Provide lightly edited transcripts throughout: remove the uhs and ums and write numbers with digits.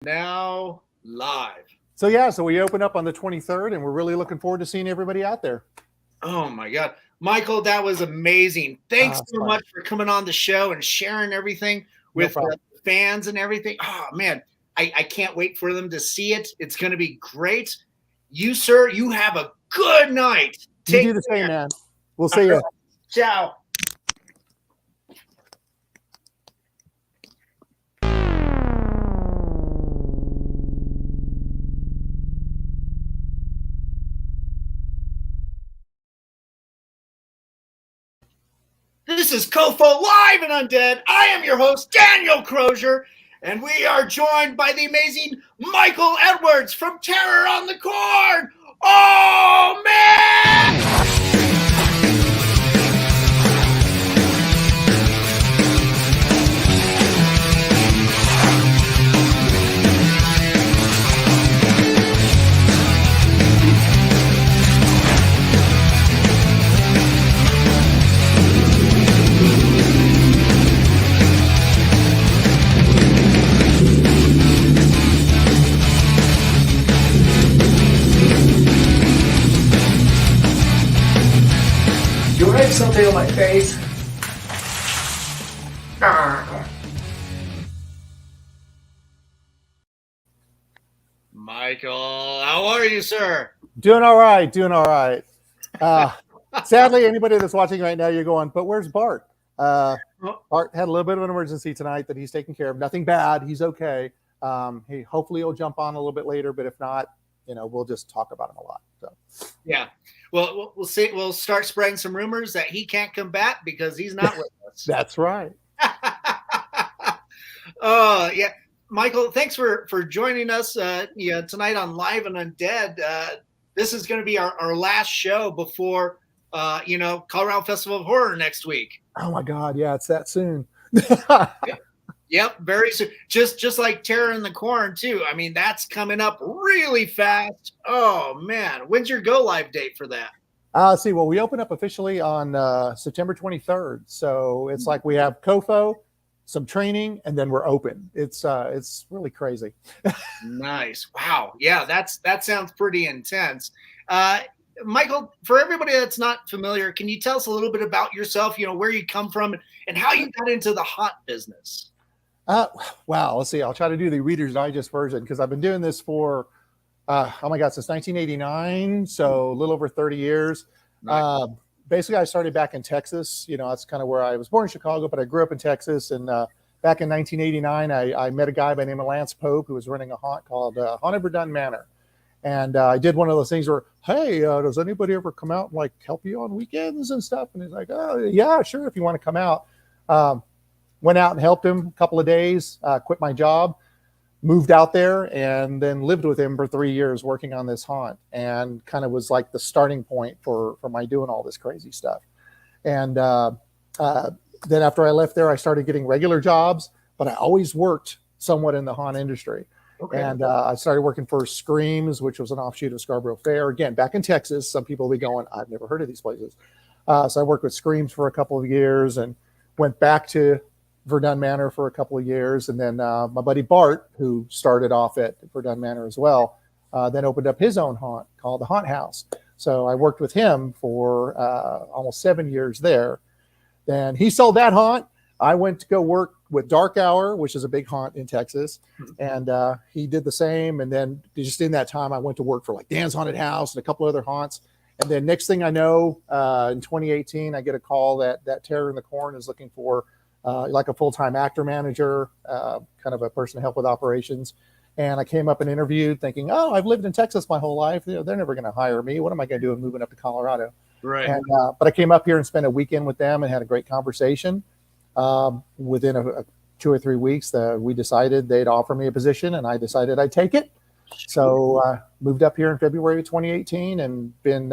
Now live. So we open up on the 23rd, and we're really looking forward to seeing everybody out there. Oh my God. Michael, that was amazing. Thanks so Fun. much for coming on the show and sharing everything with fans and everything. Oh man, I can't wait for them to see it. It's going to be great. You, sir, you have a good night. You do the same, man. We'll see you. Ciao. This is COFOH Live Undead. I am your host, Daniel Crosier, and we are joined by the amazing Michael Edwards from Terror on the Corn. Oh, man! Something on my face. Michael, how are you, sir? Doing all right. Sadly, anybody that's watching right now, you're going, but where's Bart? Bart had a little bit of an emergency tonight that he's taking care of. Nothing bad. He's okay. Hopefully he'll jump on a little bit later, but if not, we'll just talk about him a lot. So yeah. Well, we'll see. We'll start spreading some rumors that he can't come back because he's not with us. That's right. Oh, yeah. Michael, thanks for joining us tonight on Live Undead. This is going to be our last show before, Colorado Festival of Horror next week. Oh, my God. Yeah, it's that soon. Yep, very soon. Just like Terror in the Corn, too. I mean, that's coming up really fast. Oh, man. When's your go-live date for that? Well, we open up officially on September 23rd. So it's like we have COFOH, some training, and then we're open. It's really crazy. Nice. Wow. Yeah, that sounds pretty intense. Michael, for everybody that's not familiar, can you tell us a little bit about yourself, where you come from and how you got into the haunt business? Wow. Let's see. I'll try to do the Reader's Digest version because I've been doing this for, since 1989. So a little over 30 years. Nice. Basically, I started back in Texas. That's kind of where I was born in Chicago, but I grew up in Texas. And back in 1989, I met a guy by the name of Lance Pope who was running a haunt called Haunted Verdun Manor. And I did one of those things where, hey, does anybody ever come out and help you on weekends and stuff? And he's like, oh, yeah, sure, if you want to come out. Went out and helped him a couple of days, quit my job, moved out there, and then lived with him for 3 years working on this haunt, and kind of was like the starting point for my doing all this crazy stuff. And then after I left there, I started getting regular jobs, but I always worked somewhat in the haunt industry. Okay. And I started working for Screams, which was an offshoot of Scarborough Fair. Again, back in Texas, some people will be going, I've never heard of these places. So I worked with Screams for a couple of years and went back to Verdun Manor for a couple of years. And then my buddy Bart, who started off at Verdun Manor as well, then opened up his own haunt called the Haunt House. So I worked with him for almost 7 years there. Then he sold that haunt. I went to go work with Dark Hour, which is a big haunt in Texas. And he did the same. And then just in that time, I went to work for Dan's Haunted House and a couple other haunts. And then next thing I know, in 2018, I get a call that Terror in the Corn is looking for a full-time actor manager, kind of a person to help with operations. And I came up and interviewed thinking, oh, I've lived in Texas my whole life. They're never going to hire me. What am I going to do moving up to Colorado? Right. And, but I came up here and spent a weekend with them and had a great conversation. Within a 2 or 3 weeks, we decided they'd offer me a position, and I decided I'd take it. So moved up here in February of 2018 and been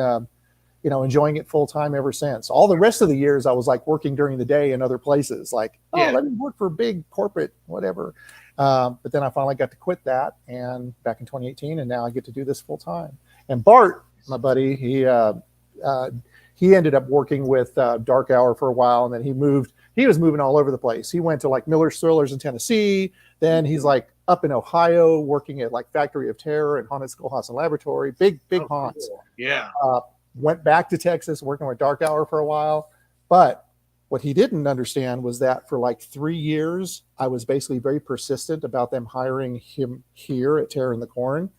enjoying it full time ever since. All the rest of the years I was working during the day in other places, let me work for big corporate, whatever. But then I finally got to quit that and back in 2018, and now I get to do this full time. And Bart, my buddy, he ended up working with Dark Hour for a while, and then he was moving all over the place. He went to Miller's Thrillers in Tennessee. Then he's up in Ohio, working at like Factory of Terror and Haunted Schoolhouse and Laboratory, big haunts. Cool. Yeah. Went back to Texas, working with Dark Hour for a while. But what he didn't understand was that for like 3 years, I was basically very persistent about them hiring him here at Terror in the Corn.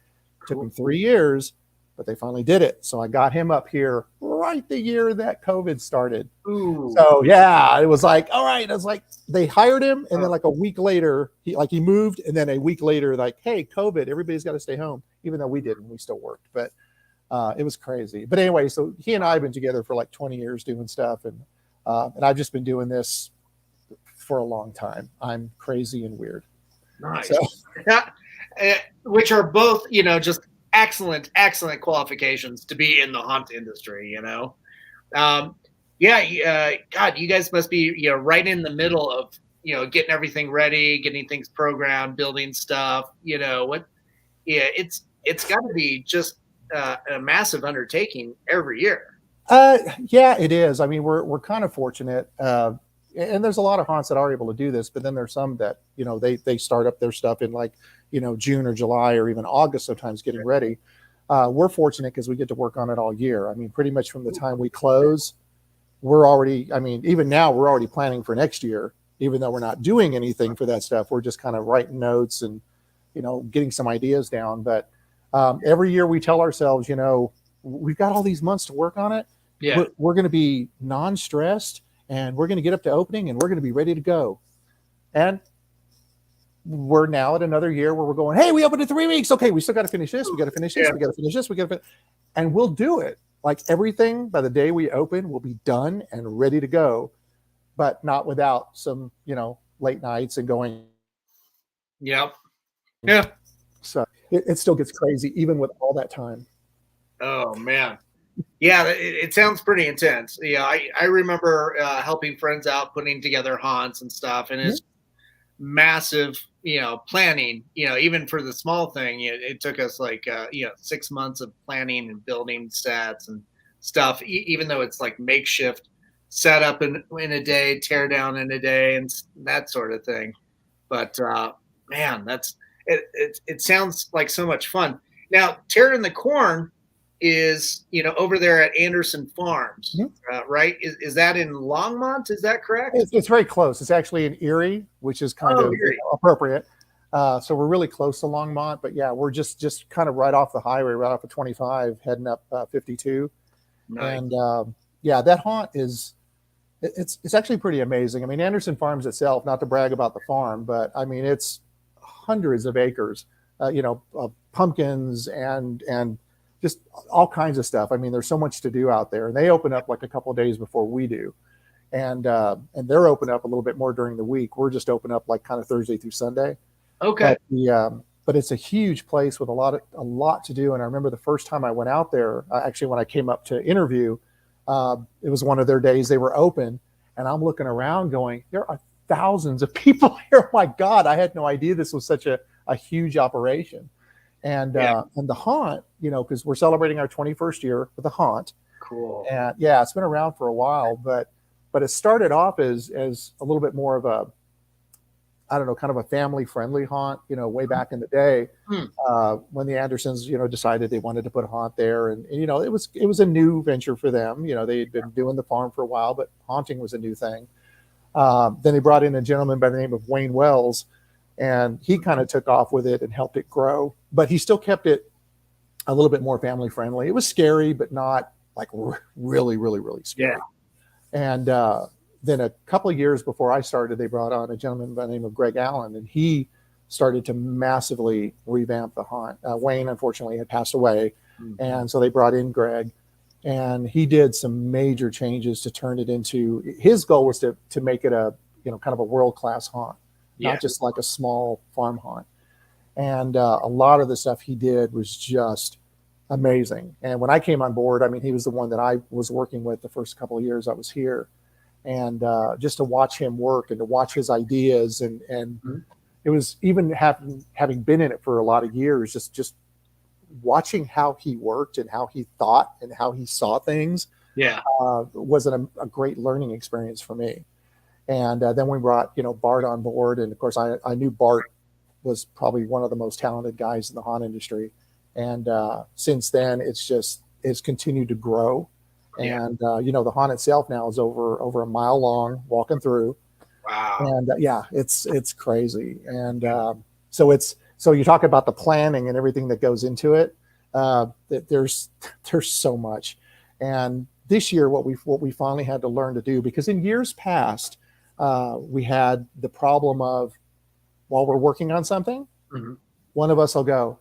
Took him 3 years, but they finally did it. So I got him up here right the year that COVID started. Ooh. So yeah, it was like, all right. I was like, they hired him, and then like a week later, he moved, and then a week later, like, hey, COVID, everybody's got to stay home, even though we didn't, we still worked. But it was crazy. But anyway, so he and I have been together for like 20 years doing stuff, and I've just been doing this for a long time. I'm crazy and weird. Nice. So, which are both, just excellent qualifications to be in the haunt industry, God, you guys must be, right in the middle of, getting everything ready, getting things programmed, building stuff, it's got to be just a massive undertaking every year. Yeah, it is. I mean, we're kind of fortunate. And there's a lot of haunts that are able to do this, but then there's some that, they start up their stuff in like, June or July or even August, sometimes getting ready. We're fortunate because we get to work on it all year. I mean, pretty much from the time we close, even now we're already planning for next year, even though we're not doing anything for that stuff. We're just kind of writing notes and, getting some ideas down. But every year we tell ourselves, we've got all these months to work on it. Yeah. We're going to be non-stressed, and we're going to get up to opening, and we're going to be ready to go. And we're now at another year where we're going, hey, we opened in 3 weeks. Okay, we still got to finish this. We got to finish this. Yeah. We got to finish this. And we'll do it. Like everything by the day we open will be done and ready to go, but not without some, late nights and going. Yep. Yeah. So it still gets crazy, even with all that time. Oh, man. Yeah, it sounds pretty intense. Yeah, I remember helping friends out, putting together haunts and stuff, and it's massive, planning. Even for the small thing, it took us like 6 months of planning and building sets and stuff. Even though it's like makeshift, set up in a day, tear down in a day, and that sort of thing. But man, it sounds like so much fun. Now, Terror in the Corn is over there at Anderson Farms, right? Is that in Longmont? Is that correct? It's very close. It's actually in Erie, which is kind of appropriate. So we're really close to Longmont, but yeah, we're just kind of right off the highway, right off of 25, heading up 52. Nice. And that haunt it's actually pretty amazing. I mean, Anderson Farms itself, not to brag about the farm, but I mean, it's hundreds of acres, pumpkins and just all kinds of stuff. I mean, there's so much to do out there, and they open up like a couple of days before we do. And they're open up a little bit more during the week. We're just open up like kind of Thursday through Sunday. Okay. But it's a huge place with a lot to do. And I remember the first time I went out there, actually, when I came up to interview, it was one of their days they were open, and I'm looking around going, there are thousands of people here. Oh my God, I had no idea this was such a huge operation. And the haunt, because we're celebrating our 21st year with the haunt. Cool. And yeah, it's been around for a while, but it started off as a little bit more of a, I don't know, kind of a family friendly haunt, way back in the day, when the Andersons, decided they wanted to put a haunt there. And it was a new venture for them. They had been doing the farm for a while, but haunting was a new thing. Then they brought in a gentleman by the name of Wayne Wells, and he kind of took off with it and helped it grow, but he still kept it a little bit more family friendly. It was scary, but not like really, really, really scary. Yeah. And then a couple of years before I started, they brought on a gentleman by the name of Greg Allen, and he started to massively revamp the haunt. Wayne, unfortunately, had passed away. And so they brought in Greg, and he did some major changes to turn it into, his goal was to make it a, kind of a world-class haunt. Not just like a small farm haunt. And a lot of the stuff he did was just amazing. And when I came on board, I mean, he was the one that I was working with the first couple of years I was here. And just to watch him work and to watch his ideas and it was even having been in it for a lot of years, just watching how he worked and how he thought and how he saw things was a great learning experience for me. And then we brought, Bart on board. And of course, I knew Bart was probably one of the most talented guys in the haunt industry. And since then, it's continued to grow. And the haunt itself now is over a mile long, walking through. Wow. And it's crazy. And so you talk about the planning and everything that goes into it. That there's so much. And this year, what we finally had to learn to do, because in years past, we had the problem of, while we're working on something, one of us will go,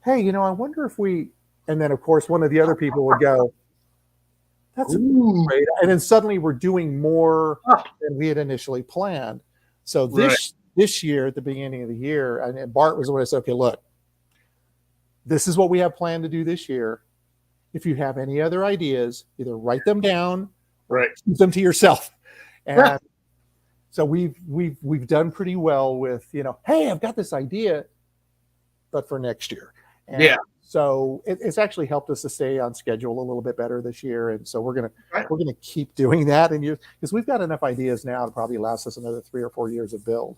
hey, I wonder if we, and then of course one of the other people would go, that's great. And then suddenly we're doing more than we had initially planned. So this year, at the beginning of the year, and Bart was the one that said, okay, look, this is what we have planned to do this year. If you have any other ideas, either write them down or keep them to yourself. And so we've done pretty well with, hey, I've got this idea, but for next year. And so it's actually helped us to stay on schedule a little bit better this year. And so we're gonna keep doing that. And because we've got enough ideas now to probably last us another 3 or 4 years of build.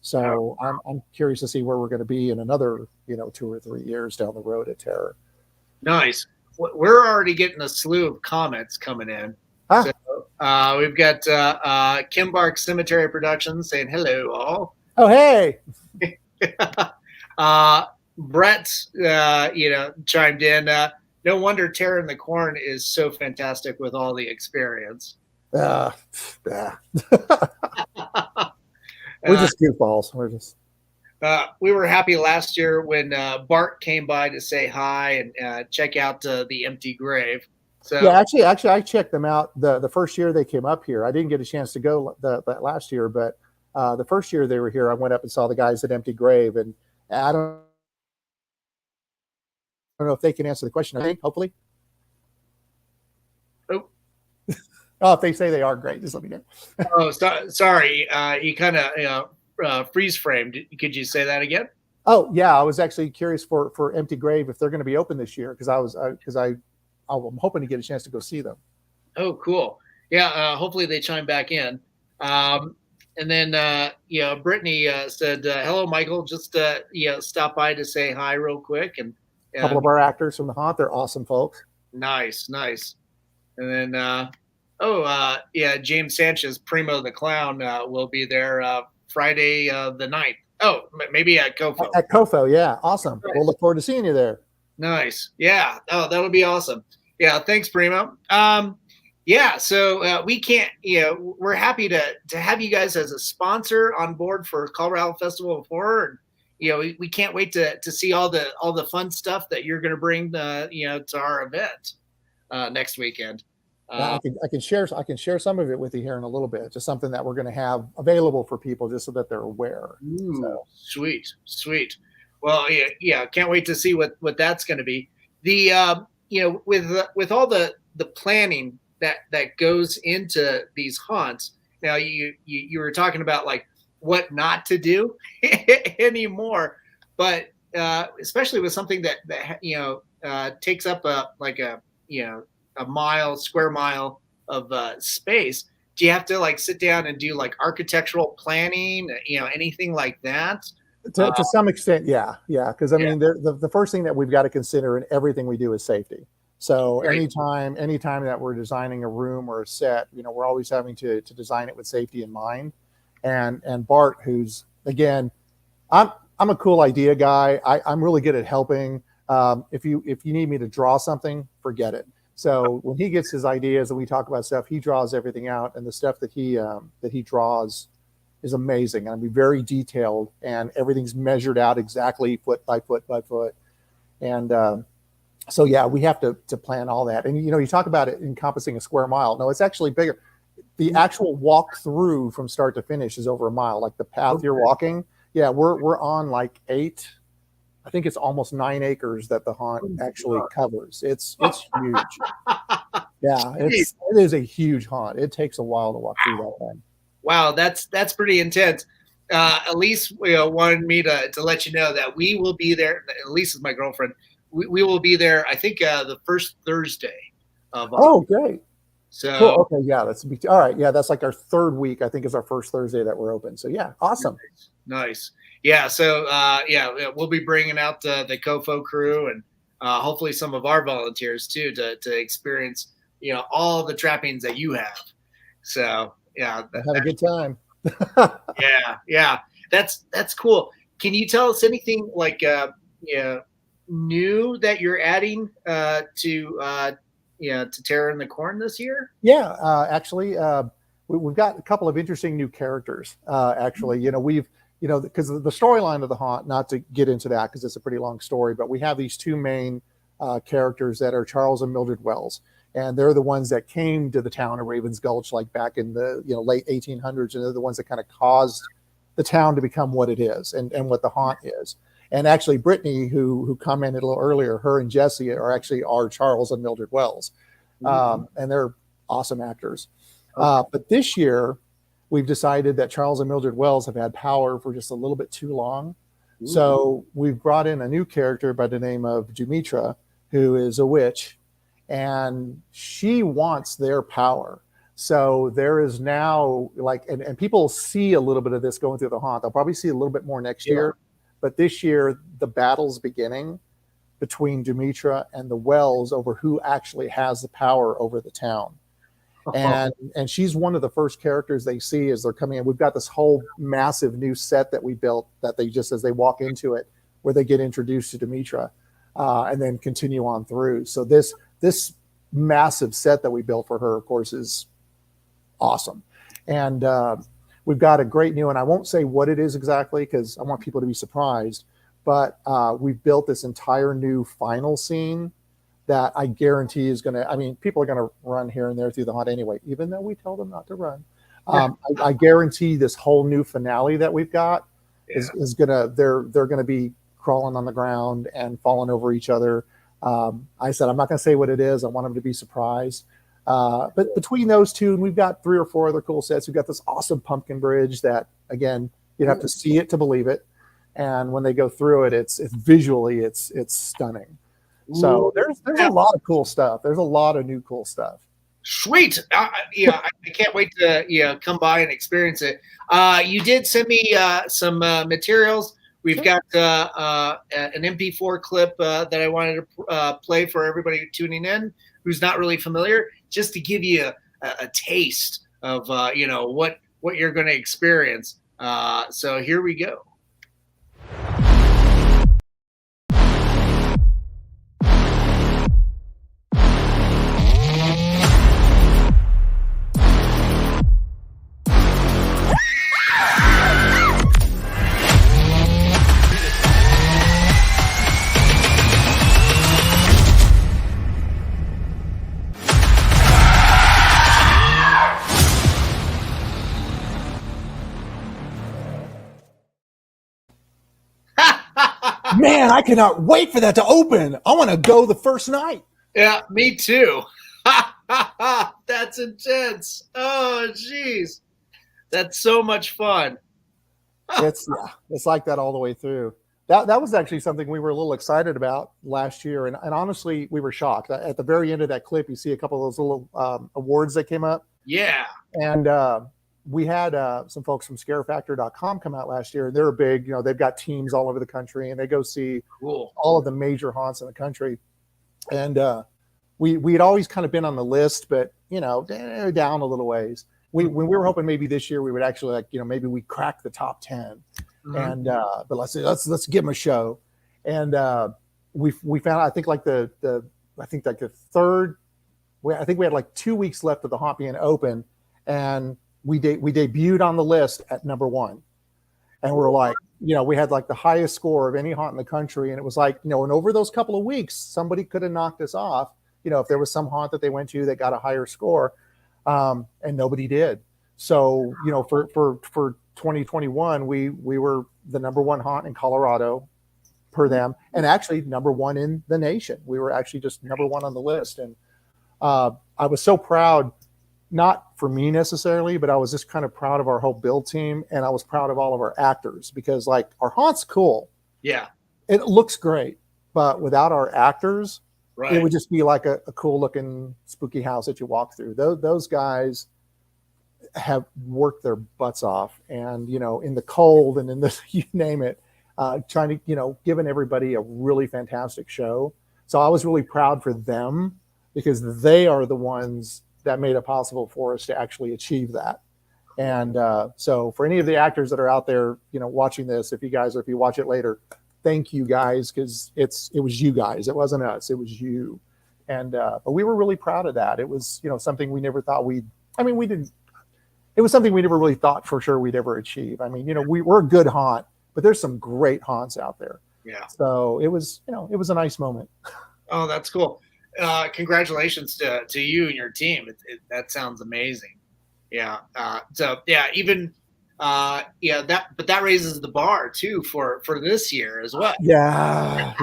So I'm curious to see where we're going to be in another 2 or 3 years down the road at Terror. Nice. We're already getting a slew of comments coming in. So we've got Kim Bark Cemetery Productions saying hello all. Oh, hey. Brett chimed in. No wonder Terror in the Corn is so fantastic with all the experience. We're just goofballs. We were happy last year when Bart came by to say hi and check out the empty grave. So yeah, actually, I checked them out the first year they came up here. I didn't get a chance to go that last year, but the first year they were here, I went up and saw the guys at Empty Grave, and I don't know if they can answer the question. I think hopefully. Oh, if they say they are, great. Just let me know. Oh, sorry. You kind of freeze framed. Could you say that again? Oh, yeah. I was actually curious for Empty Grave if they're going to be open this year, because I'm hoping to get a chance to go see them. Oh, cool. Yeah. Hopefully they chime back in. And then Brittany said, "Hello, Michael. Just stop by to say hi real quick." And a couple of our actors from the haunt. They're awesome folks. Nice. And then. James Sanchez, Primo the Clown, will be there Friday the 9th. Oh, maybe at COFOH. At COFOH, yeah. Awesome. Nice. We'll look forward to seeing you there. Nice. Yeah. Oh, that'll be awesome. Yeah, thanks, Primo. So we can't, we're happy to have you guys as a sponsor on board for Colorado Festival of Horror. And, we can't wait to see all the fun stuff that you're going to bring, to our event next weekend. I can share some of it with you here in a little bit. Just something that we're going to have available for people, just so that they're aware. So. Sweet. Well, yeah. Can't wait to see what that's going to be. The with all the planning that goes into these haunts. Now you were talking about like what not to do anymore, but especially with something that takes up a square mile of space. Do you have to like sit down and do like architectural planning, anything like that? To some extent, yeah. Because I mean, the first thing that we've got to consider in everything we do is safety. So anytime that we're designing a room or a set, we're always having to design it with safety in mind. And Bart, who's again, I'm a cool idea guy. I'm really good at helping. If you need me to draw something, forget it. So when he gets his ideas and we talk about stuff, he draws everything out, and the stuff that he draws is amazing. And be very detailed, and everything's measured out exactly foot by foot by foot. And so yeah, we have to plan all that. And you talk about it encompassing a square mile. No, it's actually bigger. The actual walk through from start to finish is over a mile. Like the path you're walking, yeah, we're on like 8. I think it's almost 9 acres that the haunt actually covers. It's huge. Yeah, it is a huge haunt. It takes a while to walk through that thing. Wow, that's pretty intense. Elise wanted me to let you know that we will be there. Elise is my girlfriend. We will be there, I think, the first Thursday of Oh, great. So cool. Okay, yeah, all right. Yeah, that's like our 3rd week. I think is our first Thursday that we're open. So yeah, awesome. Nice. Yeah. So we'll be bringing out the COFOH crew and hopefully some of our volunteers too to experience all the trappings that you have. So yeah, Have a good time. yeah, that's cool. Can you tell us anything like new that you're adding to Terror in the Corn this year? Yeah, actually, we've got a couple of interesting new characters. Actually, because the storyline of the haunt, not to get into that because it's a pretty long story, but we have these two main characters that are Charles and Mildred Wells, and they're the ones that came to the town of Ravens Gulch like back in the late 1800s, and they're the ones that kind of caused the town to become what it is and what the haunt is. And actually, Brittany, who commented a little earlier, her and Jesse are Charles and Mildred Wells, and they're awesome actors. But this year, we've decided that Charles and Mildred Wells have had power for just a little bit too long. Ooh. So we've brought in a new character by the name of Dumitra, who is a witch, and she wants their power. So there is now and people see a little bit of this going through the haunt. They'll probably see a little bit more next year. But this year, the battle's beginning between Dumitra and the Wells over who actually has the power over the town. And she's one of the first characters they see as they're coming in. We've got this whole massive new set that we built that they just, as they walk into it, where they get introduced to Dumitra and then continue on through. So this massive set that we built for her, of course, is awesome. And we've got a great new, and I won't say what it is exactly because I want people to be surprised, but we've built this entire new final scene that I guarantee is people are going to run here and there through the haunt anyway, even though we tell them not to run. I guarantee this whole new finale that we've got is they're going to be crawling on the ground and falling over each other. I said, I'm not going to say what it is. I want them to be surprised. But between those two, and we've got 3 or 4 other cool sets. We've got this awesome pumpkin bridge that, again, you'd have to see it to believe it. And when they go through it, it's visually, it's stunning. So there's a lot of cool stuff. There's a lot of new cool stuff. Sweet. I can't wait to come by and experience it. You did send me some materials. We've got an MP4 clip that I wanted to play for everybody tuning in who's not really familiar, just to give you a taste of what you're going to experience. So here we go. Man, I cannot wait for that to open. I want to go the first night. Yeah, me too. That's intense. Oh, geez. That's so much fun. It's like that all the way through. That was actually something we were a little excited about last year. And honestly, we were shocked. At the very end of that clip, you see a couple of those little awards that came up. Yeah. And we had some folks from scarefactor.com come out last year. They're big, they've got teams all over the country, and they go see all of the major haunts in the country. And we'd always kind of been on the list, but down a little ways. When we were hoping maybe this year we would actually maybe we crack the top 10. Mm-hmm. And but let's give them a show. And we found, I think the third, I think we had like 2 weeks left of the haunt being open, and we debuted on the list at number 1. And we're like, we had like the highest score of any haunt in the country. And it was like, and over those couple of weeks, somebody could have knocked us off, if there was some haunt that they went to that got a higher score, and nobody did. So, for 2021, we were the number 1 haunt in Colorado per them, and actually number 1 in the nation. We were actually just number 1 on the list. And I was so proud, not for me necessarily, but I was just kind of proud of our whole build team, and I was proud of all of our actors, because like our haunt's cool. Yeah. It looks great, but without our actors, right, it would just be like a cool looking spooky house that you walk through. Those guys, have worked their butts off, and in the cold and in this, you name it, trying to giving everybody a really fantastic show. So I was really proud for them, because they are the ones that made it possible for us to actually achieve that. And so for any of the actors that are out there, watching this, if you watch it later, thank you guys, because it was you guys. It wasn't us. It was you. And but we were really proud of that. It was something we never thought we didn't. It was something we never really thought for sure we'd ever achieve. I mean, we're a good haunt, but there's some great haunts out there. Yeah. So it was a nice moment. Oh, that's cool. Congratulations to you and your team. That sounds amazing. Yeah. So yeah, even but that raises the bar too for this year as well. Yeah.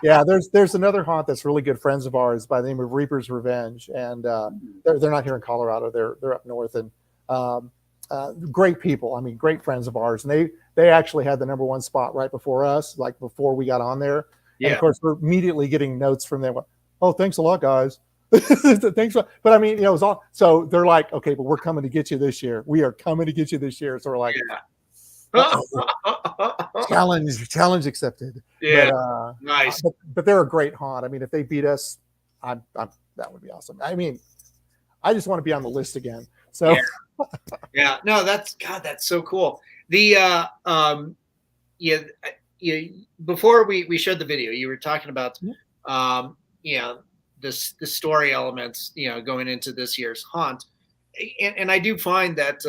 There's another haunt that's really good friends of ours by the name of Reaper's Revenge, and they're not here in Colorado. They're up north, and great people. I mean, great friends of ours, and they actually had the #1 spot right before us, like before we got on there. Yeah. And of course, we're immediately getting notes from them. Oh, thanks a lot, guys. Thanks. But I mean, it was all. So they're like, okay, but we're coming to get you this year. We are coming to get you this year. So we're like, challenge accepted. Yeah, but, nice. But they're a great haunt. I mean, if they beat us, that would be awesome. I mean, I just want to be on the list again. So yeah. No, that's so cool. The before we showed the video, you were talking about the story elements, going into this year's haunt. And I do find that,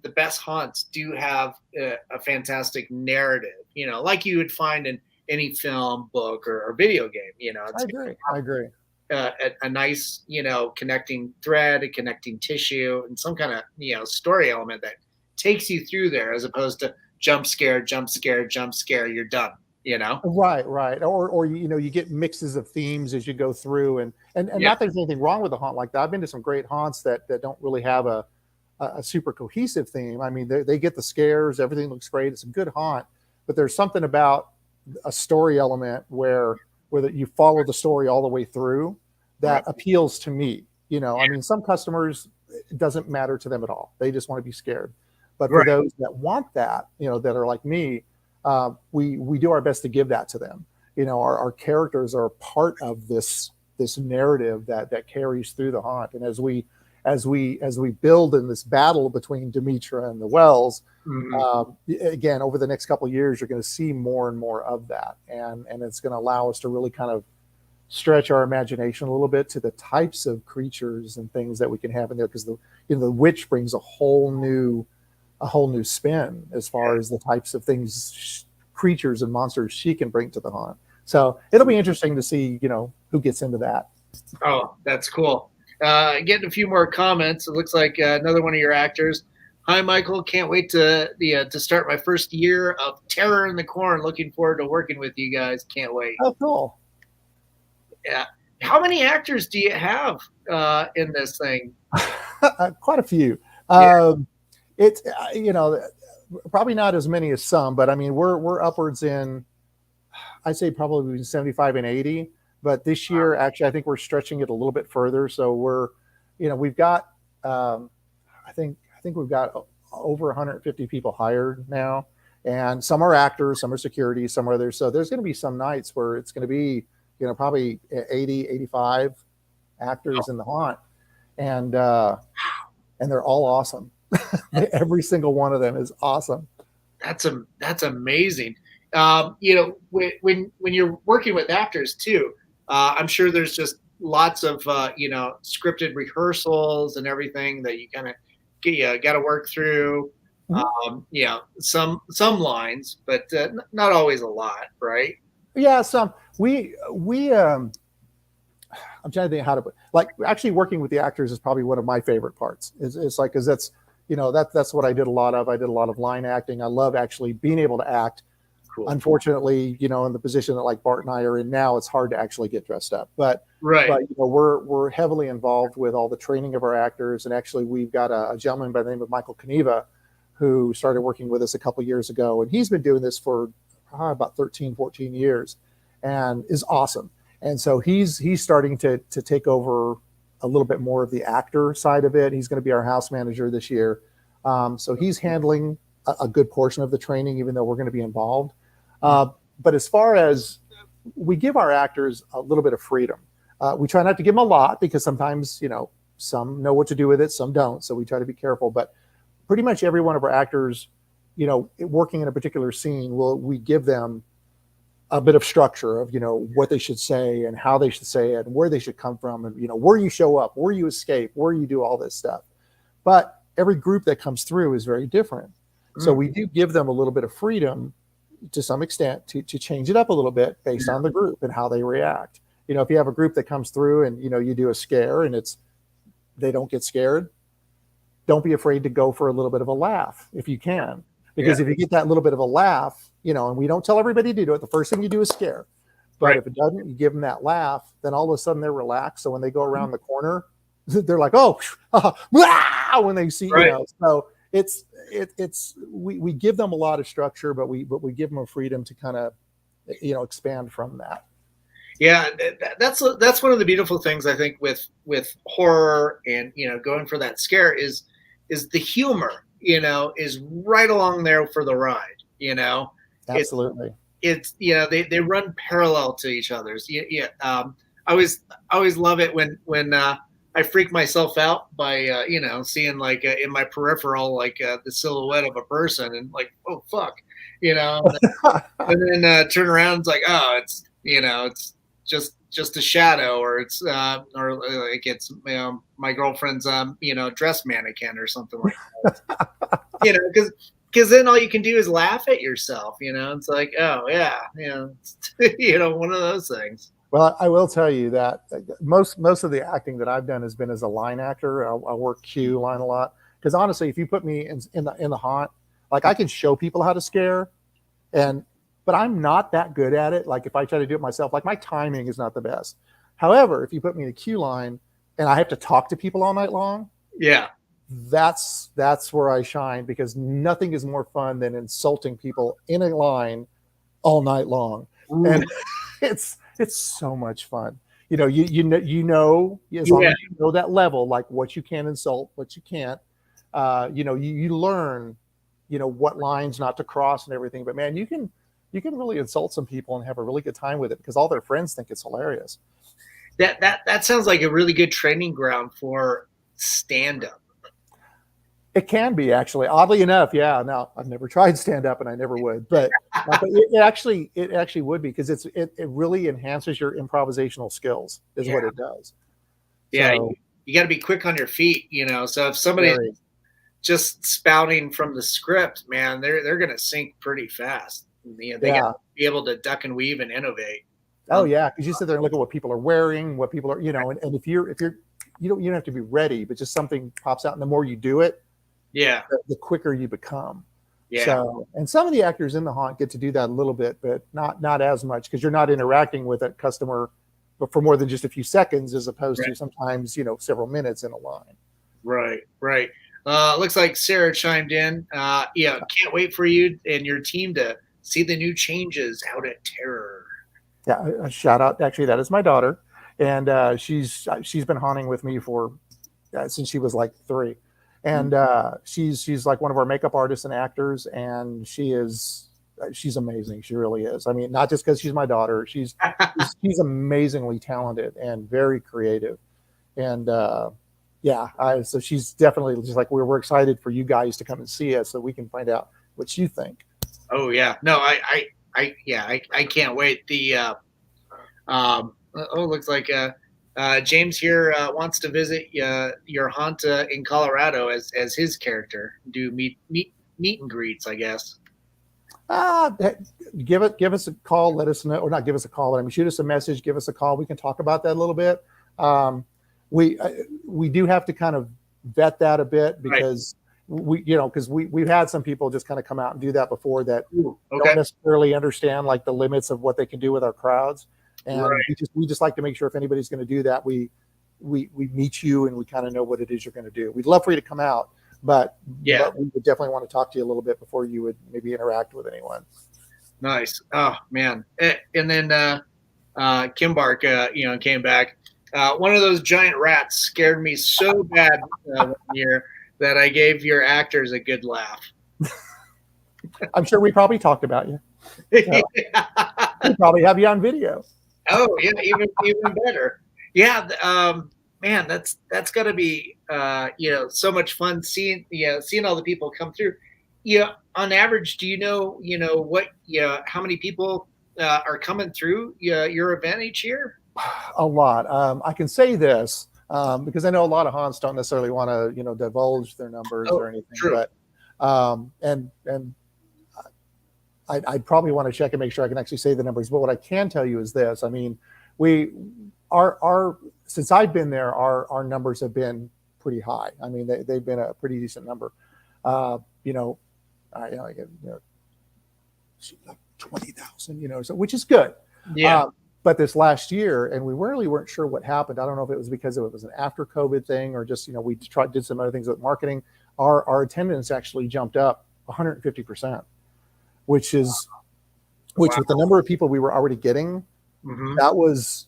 the best haunts do have a fantastic narrative, like you would find in any film, book, or video game. I agree. A nice, connecting thread, a connecting tissue, and some kind of, story element that takes you through there, as opposed to jump scare, you're done. Right. Or you get mixes of themes as you go through, and not that there's anything wrong with a haunt like that. I've been to some great haunts that don't really have a super cohesive theme. I mean, they get the scares, everything looks great. It's a good haunt, but there's something about a story element where you follow the story all the way through that appeals to me. I mean, some customers, it doesn't matter to them at all. They just want to be scared. But for those that want that, that are like me, we do our best to give that to them. Our characters are part of this narrative that carries through the haunt. And as we build in this battle between Demetra and the Wells, again, over the next couple of years, you're going to see more and more of that. And it's going to allow us to really kind of stretch our imagination a little bit to the types of creatures and things that we can have in there. Because the witch brings a whole new spin as far as the types of things, creatures and monsters she can bring to the haunt. So it'll be interesting to see, who gets into that. Oh, that's cool. Getting a few more comments. It looks like another one of your actors. Hi, Michael. Can't wait to start my first year of Terror in the Corn. Looking forward to working with you guys. Can't wait. Oh, cool. Yeah. How many actors do you have in this thing? Quite a few. It's probably not as many as some, but I mean we're upwards in, I'd say probably between 75 and 80. But this year, actually, I think we're stretching it a little bit further. So we've got I think we've got over 150 people hired now, and some are actors, some are security, some are others. So there's going to be some nights where it's going to be probably 80, 85 actors in the haunt, and they're all awesome. Every single one of them is awesome. That's amazing. When you're working with actors too, I'm sure there's just lots of scripted rehearsals and everything that you kind of got to work through. Some lines, but not always a lot, right? Yeah, some I'm trying to think how to put, like, actually working with the actors is probably one of my favorite parts. It's like, because that's that's what I did a lot of. I did a lot of line acting. I love actually being able to act. Cool. Unfortunately, in the position that like Bart and I are in now, it's hard to actually get dressed up. But we're heavily involved with all the training of our actors. And actually, we've got a gentleman by the name of Michael Kneva who started working with us a couple of years ago, and he's been doing this for about 13, 14 years, and is awesome. And so he's starting to take over a little bit more of the actor side of it. He's going to be our house manager this year. So he's handling a good portion of the training, even though we're going to be involved. But as far as we give our actors a little bit of freedom, we try not to give them a lot because sometimes, some know what to do with it, some don't. So we try to be careful. But pretty much every one of our actors, working in a particular scene, we give them a bit of structure of, what they should say and how they should say it and where they should come from and, where you show up, where you escape, where you do all this stuff. But every group that comes through is very different. So we do give them a little bit of freedom to some extent to change it up a little bit based on the group and how they react. If you have a group that comes through and, you do a scare and they don't get scared, don't be afraid to go for a little bit of a laugh if you can. Because if you get that little bit of a laugh, and we don't tell everybody to do it, the first thing you do is scare. But if it doesn't, you give them that laugh, then all of a sudden they're relaxed. So when they go around the corner, they're like, oh, wow, when they see, so we give them a lot of structure, but we give them a freedom to kind of, expand from that. Yeah, that's one of the beautiful things I think with horror and going for that scare is the humor, is right along there for the ride, Absolutely. It's they run parallel to each other's. I always love it when I freak myself out by seeing like in my peripheral like the silhouette of a person and like, oh fuck, and then turn around, it's like, oh, it's it's just a shadow, or it's or like it's my girlfriend's dress mannequin or something like that. Because then all you can do is laugh at yourself. It's like, oh yeah, one of those things. Well, I will tell you that most of the acting that I've done has been as a line actor. I work cue line a lot because honestly, if you put me in the haunt, like I can show people how to scare, but I'm not that good at it. Like if I try to do it myself, like my timing is not the best. However, if you put me in a queue line and I have to talk to people all night long, that's where I shine, because nothing is more fun than insulting people in a line all night long. Ooh. And it's so much fun. As long as you know that level, like what you can insult, what you can't, you learn, what lines not to cross and everything. But man, you can really insult some people and have a really good time with it because all their friends think it's hilarious. That sounds like a really good training ground for stand-up. It can be, actually, oddly enough. Yeah. Now I've never tried stand-up and I never would, but it actually would be, because it really enhances your improvisational skills is what it does. Yeah. So, you got to be quick on your feet, so if somebody just spouting from the script, man, they're going to sink pretty fast. They got to be able to duck and weave and innovate. Oh yeah. Cause you sit there and look at what people are wearing, what people are, and if you're, you don't have to be ready, but just something pops out, and the more you do it, the quicker you become. Yeah. So, and some of the actors in the haunt get to do that a little bit, but not as much, because you're not interacting with a customer but for more than just a few seconds, as opposed to sometimes, several minutes in a line. Right. Looks like Sarah chimed in. Can't wait for you and your team to see the new changes out at Terror. Yeah, a shout out. Actually, that is my daughter, and she's been haunting with me for since she was like 3, and she's like one of our makeup artists and actors, and she's amazing. She really is. I mean, not just because she's my daughter. She's amazingly talented and very creative, and so she's definitely just like we're excited for you guys to come and see us so we can find out what you think. Oh yeah, no, I can't wait. The looks like James here wants to visit your haunt in Colorado as his character. Do meet and greets, I guess. Give us a call. Let us know, or not give us a call, but shoot us a message. Give us a call. We can talk about that a little bit. We do have to kind of vet that a bit, because we've had some people just kind of come out and do that before that don't necessarily understand like the limits of what they can do with our crowds. And we just like to make sure if anybody's going to do that, we meet you and we kind of know what it is you're going to do. We'd love for you to come out, but we would definitely want to talk to you a little bit before you would maybe interact with anyone. Nice. Oh man. And then Kim Bark, came back. One of those giant rats scared me so bad one year that I gave your actors a good laugh. I'm sure we probably talked about you. We probably have you on video. Oh yeah, even better. Yeah, man, that's got to be so much fun seeing all the people come through. On average, do you know what how many people are coming through your event each year? A lot. I can say this because I know a lot of haunts don't necessarily want to divulge their numbers or anything. True. But and I'd probably want to check and make sure I can actually say the numbers. But what I can tell you is this: I mean, our since I've been there, our numbers have been pretty high. I mean, they've been a pretty decent number. I get like 20,000, so which is good. Yeah. But this last year, and we really weren't sure what happened. I don't know if it was because it was an after COVID thing or just we did some other things with marketing. Our attendance actually jumped up 150%, which is with the number of people we were already getting, that was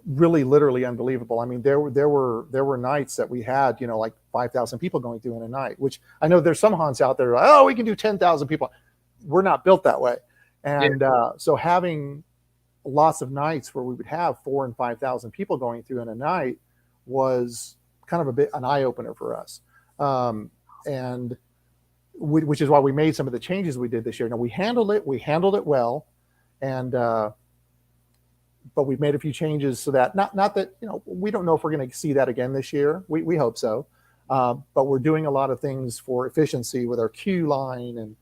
really literally unbelievable. I mean, there were nights that we had like 5,000 people going through in a night, which I know there's some haunts out there like, oh, we can do 10,000 people. We're not built that way, and so having lots of nights where we would have 4,000 and 5,000 people going through in a night was kind of an eye opener for us, and which is why we made some of the changes we did this year. Now we handled it well, and but we've made a few changes so that not that we don't know if we're going to see that again this year. We hope so, but we're doing a lot of things for efficiency with our queue line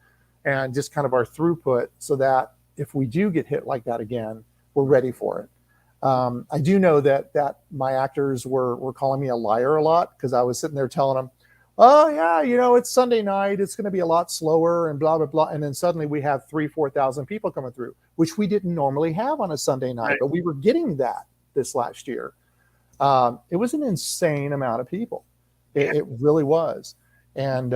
and just kind of our throughput, so that if we do get hit like that again, we're ready for it. I do know that my actors were calling me a liar a lot because I was sitting there telling them, oh yeah, it's Sunday night, it's going to be a lot slower and blah blah blah, and then suddenly we have 3,000-4,000 people coming through, which we didn't normally have on a Sunday night, but we were getting that this last year. It was an insane amount of people. It really was, and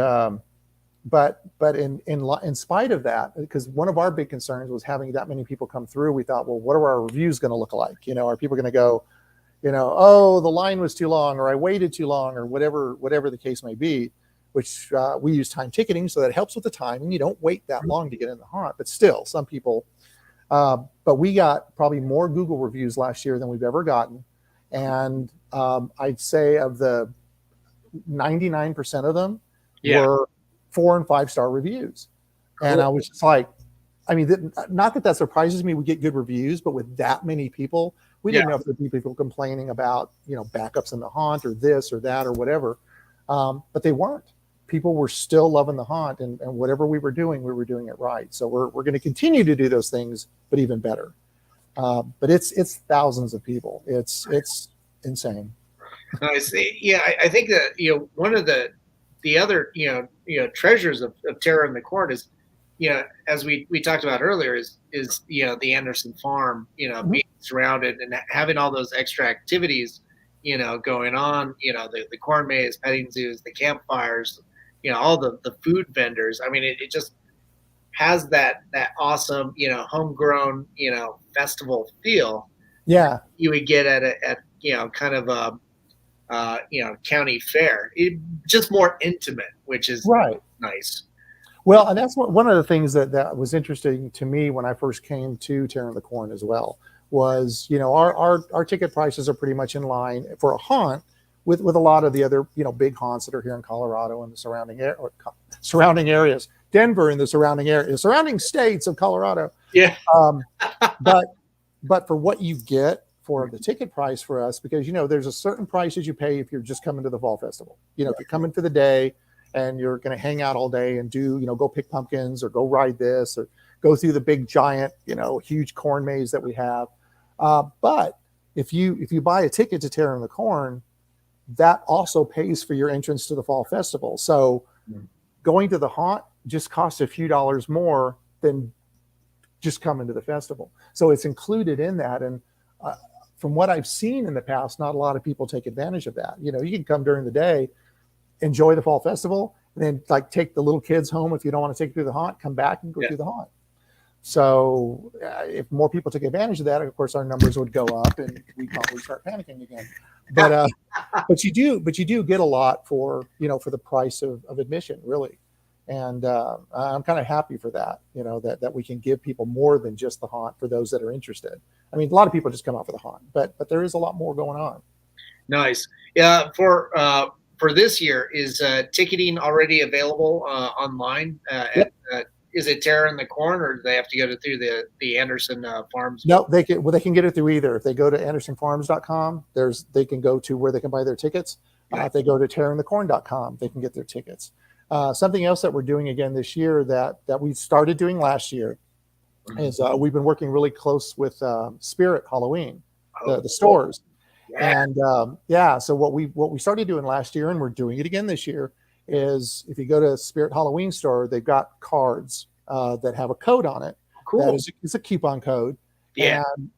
but in spite of that, because one of our big concerns was having that many people come through, we thought, well, what are our reviews going to look like? Are people going to go, oh, the line was too long, or I waited too long, or whatever the case may be, which we use time ticketing, so that helps with the time, and you don't wait that long to get in the haunt. But still, some people, but we got probably more Google reviews last year than we've ever gotten. And I'd say of the 99% of them were 4- and 5-star reviews. Cool. And I was just like, I mean, not that surprises me. We get good reviews, but with that many people, we didn't know if there'd be people complaining about, backups in the haunt or this or that or whatever. But they weren't. People were still loving the haunt, and whatever we were doing it right. So we're going to continue to do those things, but even better. But it's thousands of people. It's insane. I see. Yeah, I think that one of the other treasures of Terror in the Court is, as we talked about earlier, is the Anderson Farm, being surrounded and having all those extra activities, going on, the corn maze, petting zoos, the campfires, all the food vendors. I mean, it just has that awesome, homegrown, festival feel. Yeah. You would get at kind of a, county fair. Just more intimate, which is nice. Well, and that's one of the things that was interesting to me when I first came to Terror in the Corn as well, was, our ticket prices are pretty much in line for a haunt with a lot of the other, big haunts that are here in Colorado and the surrounding areas, Denver and the surrounding states of Colorado. Yeah. But for what you get for the ticket price for us, because, there's a certain price that you pay if you're just coming to the fall festival. If you're coming for the day and you're going to hang out all day and do, go pick pumpkins or go ride this or go through the big giant, huge corn maze that we have. But if you buy a ticket to Terror in the Corn, that also pays for your entrance to the fall festival. So going to the haunt just costs a few dollars more than just coming to the festival. So it's included in that. And from what I've seen in the past, not a lot of people take advantage of that. You can come during the day, enjoy the fall festival, and then take the little kids home if you don't want to take through the haunt, come back and go through the haunt. So if more people took advantage of that, of course, our numbers would go up, and we'd probably start panicking again. But you do get a lot for for the price of admission, really. And I'm kind of happy for that, that we can give people more than just the haunt for those that are interested. I mean, a lot of people just come out for the haunt, but there is a lot more going on. Nice. Yeah. For this year, is ticketing already available online? Yep. Is it Terror in the Corn, or do they have to go through the Anderson Farms? No, they can get it through either. If they go to AndersonFarms.com, they can go to where they can buy their tickets. If they go to TerrorInTheCorn.com, they can get their tickets. Something else that we're doing again this year that we started doing last year is we've been working really close with Spirit Halloween, the stores. Yeah. And so what we started doing last year, and we're doing it again this year, is if you go to Spirit Halloween store, they've got cards that have a code on it. Cool. That is a coupon code. Yeah. And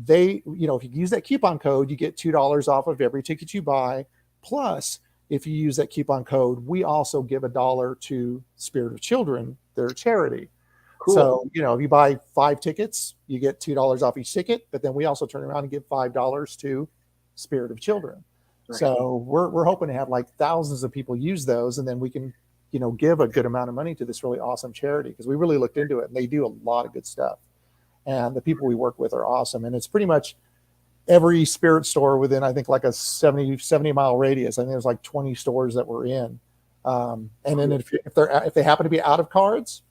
they, if you use that coupon code, you get $2 off of every ticket you buy. Plus, if you use that coupon code, we also give $1 to Spirit of Children, their charity. Cool. So, if you buy 5 tickets, you get $2 off each ticket, but then we also turn around and give $5 to Spirit of Children. Right. So we're hoping to have like thousands of people use those, and then we can, give a good amount of money to this really awesome charity, because we really looked into it, and they do a lot of good stuff. And the people we work with are awesome. And it's pretty much every Spirit store within, I think, like a 70 mile radius. I think there's like 20 stores that we're in. And then if they happen to be out of cards,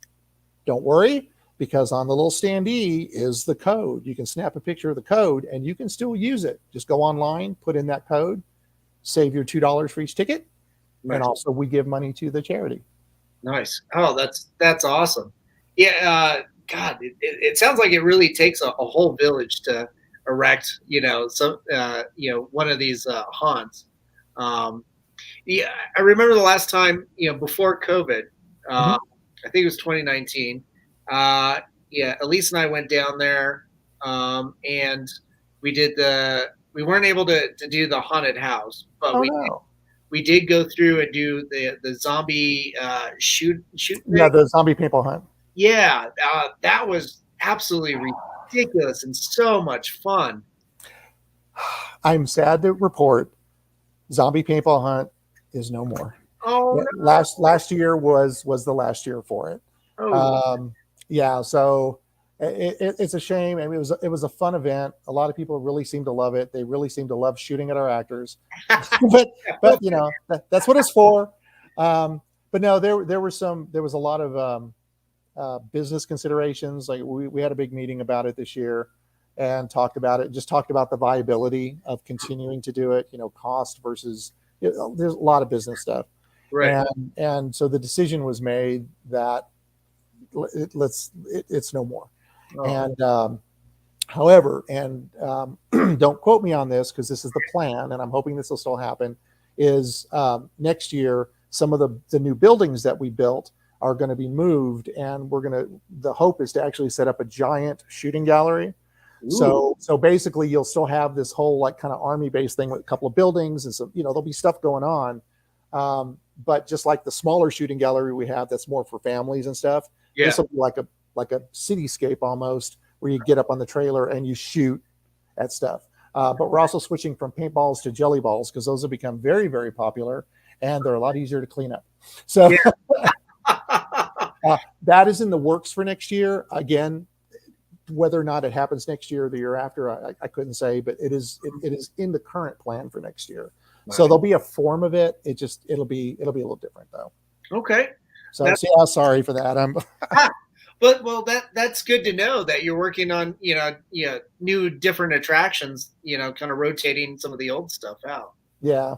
don't worry, because on the little standee is the code. You can snap a picture of the code and you can still use it. Just go online, put in that code, save your $2 for each ticket. Nice. And also we give money to the charity. Nice. Oh, that's awesome. Yeah. God, it sounds like it really takes a whole village to erect, one of these haunts. Yeah, I remember the last time, before COVID, I think it was 2019. Elise and I went down there, and we weren't able to do the haunted house, but we did go through and do the zombie shoot. Yeah, the zombie paintball hunt. Yeah, that was absolutely ridiculous and so much fun. I'm sad to report zombie paintball hunt is no more. Oh, no. Last year was the last year for it. Oh. So it's a shame. I mean, it was a fun event. A lot of people really seem to love it. They really seem to love shooting at our actors. but that's what it's for. But no, there was a lot of business considerations. Like we had a big meeting about it this year and talked about the viability of continuing to do it, cost versus, there's a lot of business stuff. Right. And so the decision was made that it's no more. Oh. And however, don't quote me on this, because this is the plan, and I'm hoping this will still happen, is next year, some of the new buildings that we built are going to be moved, and the hope is to actually set up a giant shooting gallery. Ooh. So basically you'll still have this whole like kind of army base thing with a couple of buildings, and so there'll be stuff going on. But just like the smaller shooting gallery we have, that's more for families and stuff. Yeah. This will be like a cityscape almost, where you get up on the trailer and you shoot at stuff. But we're also switching from paintballs to jelly balls, because those have become very, very popular, and they're a lot easier to clean up. So yeah. That is in the works for next year. Again, whether or not it happens next year or the year after, I couldn't say, but it is in the current plan for next year. Right. So there'll be a form of it. It'll be a little different though. Okay. So sorry for that. But that's good to know that you're working on new different attractions, kind of rotating some of the old stuff out. Yeah.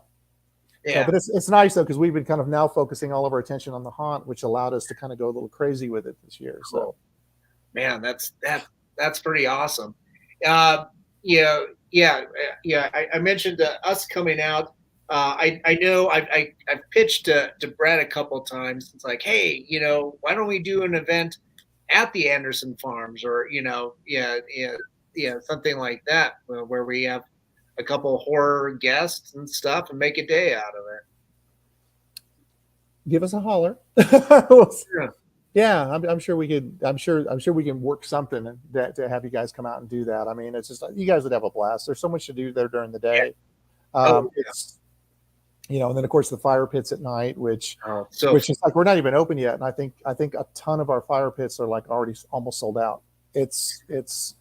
Yeah. So, but it's nice though, because we've been kind of now focusing all of our attention on the haunt, which allowed us to kind of go a little crazy with it this year. So, man, that's pretty awesome. I mentioned us coming out. I know I've pitched to Brett a couple of times. It's like, hey, why don't we do an event at the Anderson Farms, or something like that, where we have a couple of horror guests and stuff and make a day out of it. Give us a holler. Yeah, I'm sure we could. I'm sure we can work something that to have you guys come out and do that. I mean, it's just you guys would have a blast. There's so much to do there during the day. Oh, yeah. It's and then of course the fire pits at night, which So is like we're not even open yet, and I think a ton of our fire pits are like already almost sold out. It's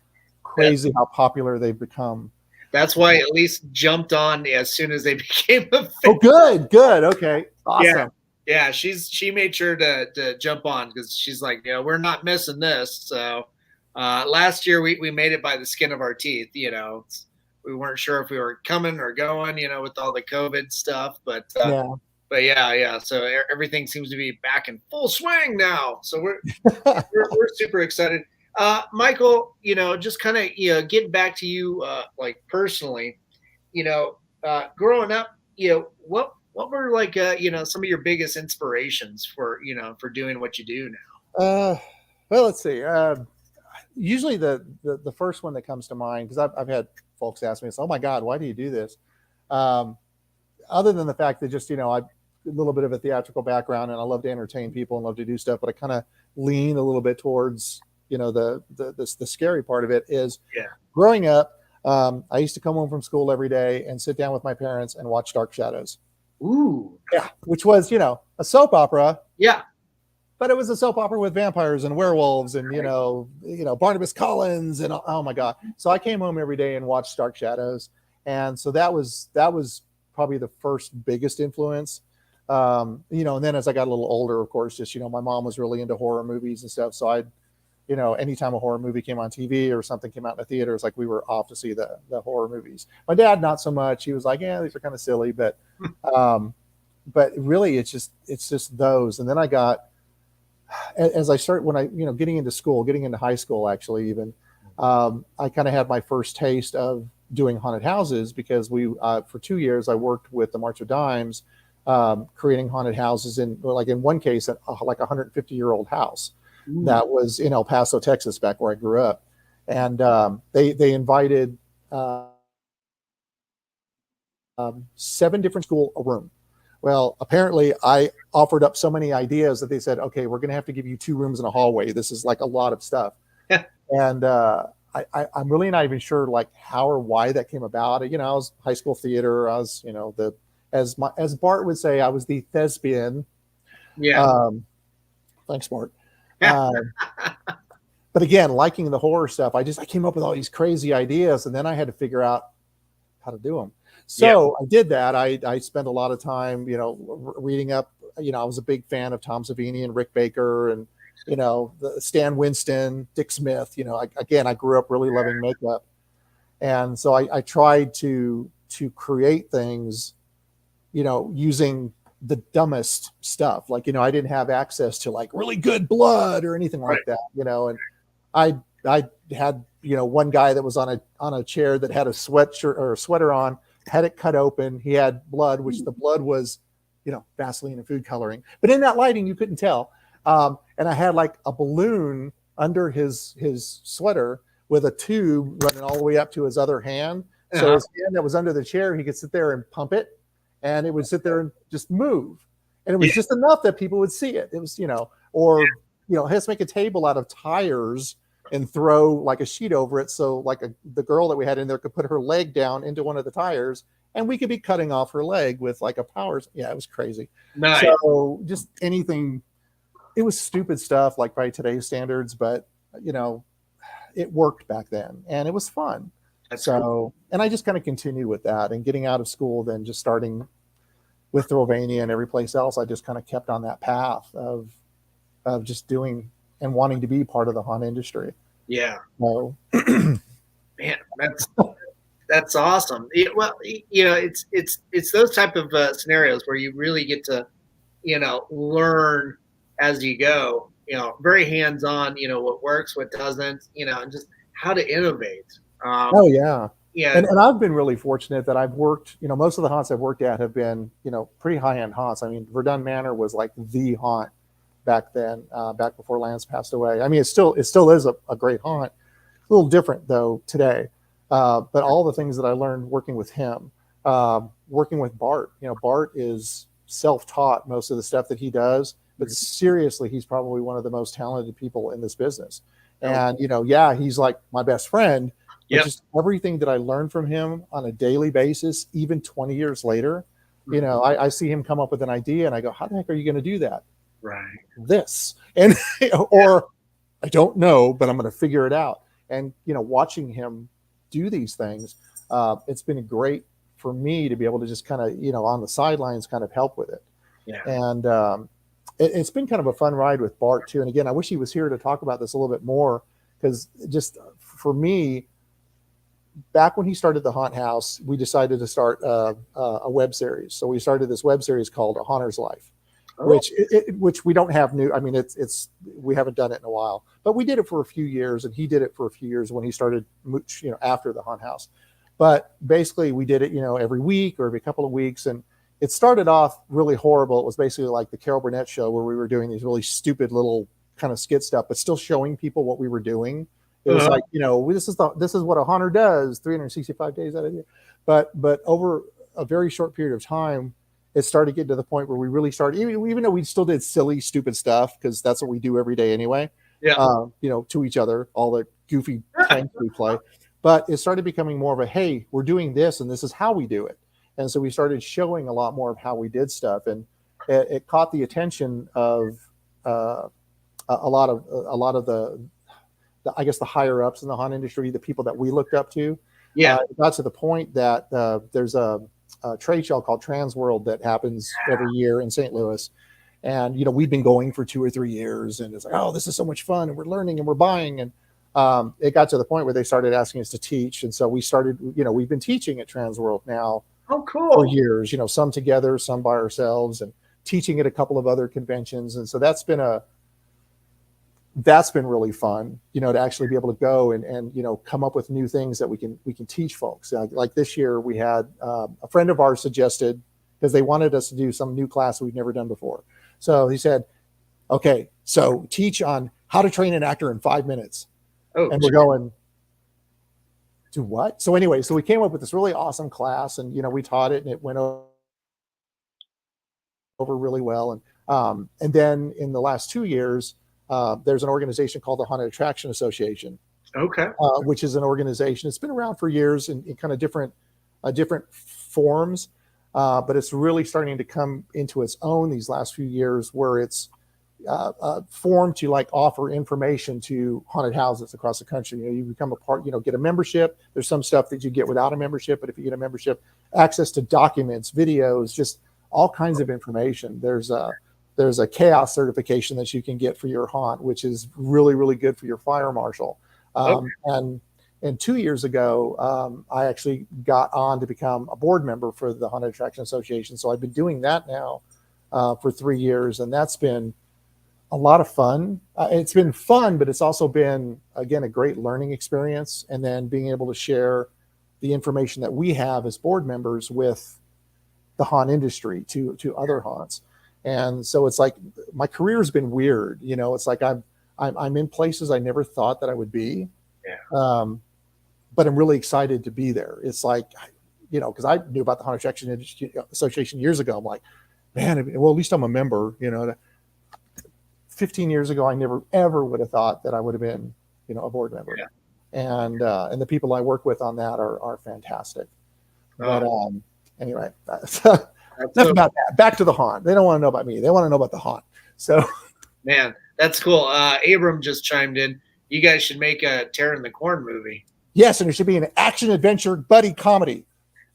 crazy how popular they've become. that's why at least jumped on as soon as they became a Oh, good, okay, awesome. Yeah, she made sure to jump on because she's like, we're not missing this. So last year we made it by the skin of our teeth. We weren't sure if we were coming or going, with all the COVID stuff. But yeah. So everything seems to be back in full swing now. So we're super excited. Michael, just kind of getting back to you like personally, growing up, what were like some of your biggest inspirations for doing what you do now? Well, let's see. Usually the first one that comes to mind, because I've had folks ask me, "Oh my God, why do you do this?" Other than the fact that just I a little bit of a theatrical background and I love to entertain people and love to do stuff, but I kind of lean a little bit towards the scary part of it is growing up. I used to come home from school every day and sit down with my parents and watch Dark Shadows. Ooh, yeah, which was a soap opera. Yeah, but it was a soap opera with vampires and werewolves and Barnabas Collins and oh my God. So I came home every day and watched Dark Shadows, and so that was probably the first biggest influence. And then as I got a little older, of course, just my mom was really into horror movies and stuff, so I'd anytime a horror movie came on TV or something came out in the theater, it's like we were off to see the horror movies. My dad, not so much. He was like, yeah, these are kind of silly, but really it's just those. And then I got, as I started, when I, getting into high school, actually, even, I kind of had my first taste of doing haunted houses because for 2 years, I worked with the March of Dimes, creating haunted houses in one case, like a 150-year-old house. Ooh. That was in El Paso, Texas, back where I grew up. And they invited 7 different schools a room. Well, apparently I offered up so many ideas that they said, okay, we're going to have to give you 2 rooms and a hallway. This is like a lot of stuff. And I'm really not even sure like how or why that came about. I was high school theater. I was, as Bart would say, I was the thespian. Yeah. Thanks, Bart. But again, liking the horror stuff, I came up with all these crazy ideas, and then I had to figure out how to do them. So I did that. I spent a lot of time, reading up. I was a big fan of Tom Savini and Rick Baker, and the Stan Winston, Dick Smith. I grew up really loving makeup, and so I tried to create things, using the dumbest stuff. Like, I didn't have access to like really good blood or anything like that, and I had, one guy that was on a chair that had a sweatshirt or a sweater on, had it cut open. He had blood, which the blood was, Vaseline and food coloring, but in that lighting, you couldn't tell. And I had like a balloon under his sweater with a tube running all the way up to his other hand. So his hand that was under the chair, he could sit there and pump it, and it would sit there and just move. And it was just enough that people would see it. It was, has to make a table out of tires and throw like a sheet over it. So like the girl that we had in there could put her leg down into one of the tires, and we could be cutting off her leg with like a power. Yeah, it was crazy. Nice. So just anything. It was stupid stuff like by today's standards, but it worked back then and it was fun. That's cool. And I just kind of continued with that, and getting out of school, then just starting with Thrylvania and every place else, I just kind of kept on that path of just doing and wanting to be part of the haunt industry. Yeah. So, man, that's awesome. Well, it's those type of scenarios where you really get to, learn as you go, very hands-on, what works, what doesn't, and just how to innovate. Oh yeah. Yeah. And I've been really fortunate that I've worked, most of the haunts I've worked at have been, pretty high-end haunts. I mean, Verdun Manor was like the haunt back then, back before Lance passed away. I mean, it still is a great haunt. A little different though today. But all the things that I learned working with him, working with Bart, Bart is self-taught most of the stuff that he does, but seriously, he's probably one of the most talented people in this business. And, yeah, he's like my best friend, but just everything that I learned from him on a daily basis, even 20 years later, I see him come up with an idea and I go, how the heck are you going to do that? Right. This. And, or I don't know, but I'm going to figure it out. And, watching him do these things, it's been great for me to be able to just kind of, on the sidelines kind of help with it. Yeah. And, it's been kind of a fun ride with Bart too. And again, I wish he was here to talk about this a little bit more, because just for me, back when he started the Haunt House, we decided to start a web series. So we started this web series called A Haunter's Life, which we don't have new. I mean, we haven't done it in a while, but we did it for a few years, and he did it for a few years when he started, after the Haunt House. But basically, we did it, every week or every couple of weeks, and it started off really horrible. It was basically like the Carol Burnett show, where we were doing these really stupid little kind of skit stuff, but still showing people what we were doing. It was like, this is what a haunter does 365 days out of the year. But over a very short period of time, it started getting to the point where we really started, even though we still did silly, stupid stuff, because that's what we do every day anyway, to each other, all the goofy pranks we play. But it started becoming more of a, hey, we're doing this, and this is how we do it. And so we started showing a lot more of how we did stuff, and it caught the attention of a lot of the I guess the higher ups in the haunt industry, the people that we looked up to. Yeah, it got to the point that there's a trade show called Transworld that happens every year in St. Louis, and we've been going for 2 or 3 years, and it's like, oh, this is so much fun, and we're learning and we're buying, and it got to the point where they started asking us to teach, and so we started. We've been teaching at Transworld now. Oh, cool. For years, some together, some by ourselves, and teaching at a couple of other conventions. And so that's been really fun, to actually be able to go and come up with new things that we can teach folks. Like this year, we had a friend of ours suggested, because they wanted us to do some new class we've never done before. So he said, okay, so teach on how to train an actor in 5 minutes. Oh, and we're going, do what? So anyway, so we came up with this really awesome class, and we taught it, and it went over really well. And then in the last 2 years, there's an organization called the Haunted Attraction Association. Okay. Which is an organization. It's been around for years in kind of different forms, but it's really starting to come into its own these last few years, where it's formed to offer information to haunted houses across the country. You become a part, get a membership. There's some stuff that you get without a membership, but if you get a membership, access to documents, videos, just all kinds of information. There's a chaos certification that you can get for your haunt, which is really, really good for your fire marshal. And 2 years ago, I actually got on to become a board member for the Haunted Attraction Association. So I've been doing that now for 3 years, and that's been a lot of fun. It's been fun, but it's also been, again, a great learning experience. And then being able to share the information that we have as board members with the haunt industry to other haunts. And so it's like my career has been weird. It's like I'm in places I never thought that I would be. Yeah. But I'm really excited to be there. It's like, because I knew about the Haunted Attraction Association years ago. I'm like, man, well, at least I'm a member. 15 years ago, I never ever would have thought that I would have been, a board member. Yeah. And the people I work with on that are fantastic. But anyway, enough about that. Back to the haunt. They don't want to know about me. They want to know about the haunt. So, man, that's cool. Abram just chimed in. You guys should make a Tearing the Corn movie. Yes, and it should be an action adventure buddy comedy.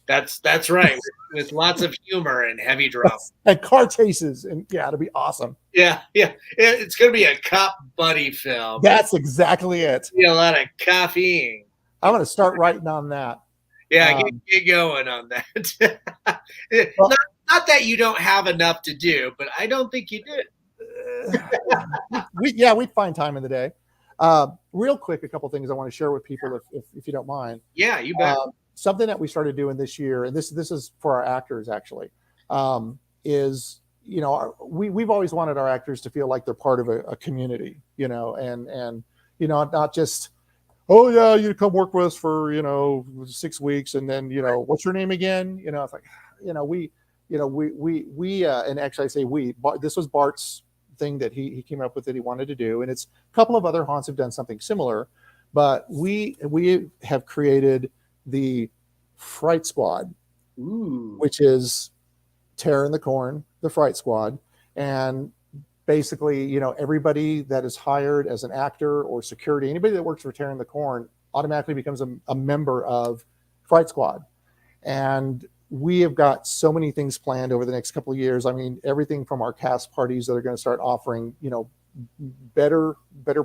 That's right, with lots of humor and heavy drums and car chases, and it'll be awesome. Yeah, it's gonna be a cop buddy film. That's exactly it. A lot of caffeine. I'm gonna start writing on that. Yeah, get going on that. Not that you don't have enough to do, but I don't think you do. We'd find time in the day. Real quick, a couple things I want to share with people, if you don't mind. Yeah, you bet. Something that we started doing this year, and this is for our actors actually, is we've always wanted our actors to feel like they're part of a community, and not just, oh yeah, you come work with us for 6 weeks, and then what's your name again? It's like we and actually I say we. This was Bart's thing that he came up with that he wanted to do. And it's a couple of other haunts have done something similar, but we have created the Fright Squad, which is Terror in the Corn, the Fright Squad. And basically, you know, everybody that is hired as an actor or security, anybody that works for Terror in the Corn automatically becomes a member of Fright Squad. And we have got so many things planned over the next couple of years. I mean, everything from our cast parties that are going to start offering, you know, better